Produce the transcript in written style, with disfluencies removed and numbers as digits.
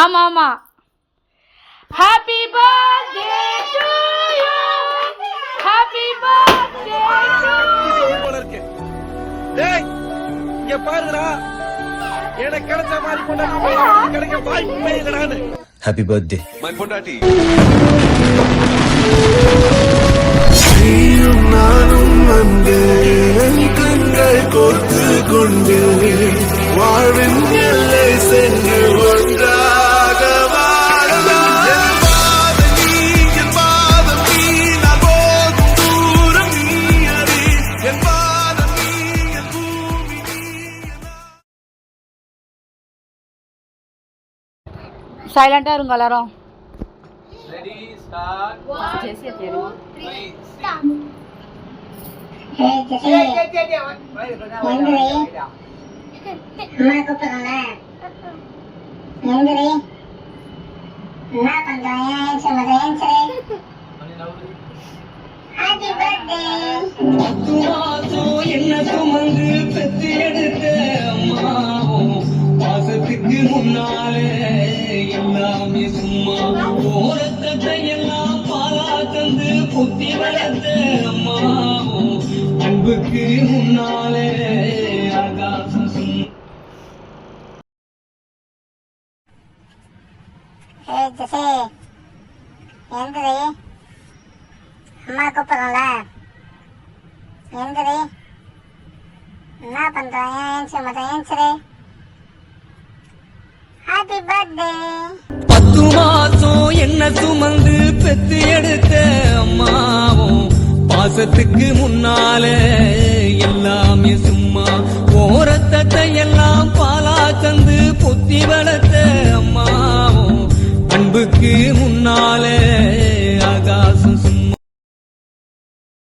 ஆமா ஆமா. Happy birthday to you, happy birthday to you. டேய் இங்க பாருடா, எனக்கு கிடைச்ச மாதிரி கொண்டாடி கிடைக்க வாய்ப்பே இல்லடான்னு. ஹாப்பி பர்த்டே மை பொண்டாட்டி. நானும் வந்து கண்கள் கோர்த்து கொண்டு வாழ்வின் எல்லை சென்று ஒன்றாக வாழலாம். என் பாதம் நீ, என் பாதம் நீ, நான் போகும் தூரம் நீ அறி. என் பாதம் நீ, என் பூமி நீ. சைலண்டா இருங்க எல்லாரும். Ready start. அம்மா கூப்பிடுறாங்க. எந்திரி. என்ன பண்றேன்? Happy birthday. என்ன சுமந்து பெத்து எடுத்த அம்மாவும் பாசத்துக்கு முன்னாலே எல்லாமே சும்மா. ஓரத்தை எல்லாம் பாலா தந்து புத்தி வளர்த்த அம்மாவும் அன்புக்கு முன்னாலே ஆகாசம் சும்மா. ஜெசி, எந்திரி. அம்மா கூப்பிடுறாங்கள. எந்திரி. என்ன பண்றேன்? ஏன்சரி. Happy birthday. 10 மாசம் என்ன சுமந்து பெத்து எடுத்த அம்மாவும் பாசத்துக்கு முன்னாலே எல்லாமே சும்மா. ஓரத்தை எல்லாம்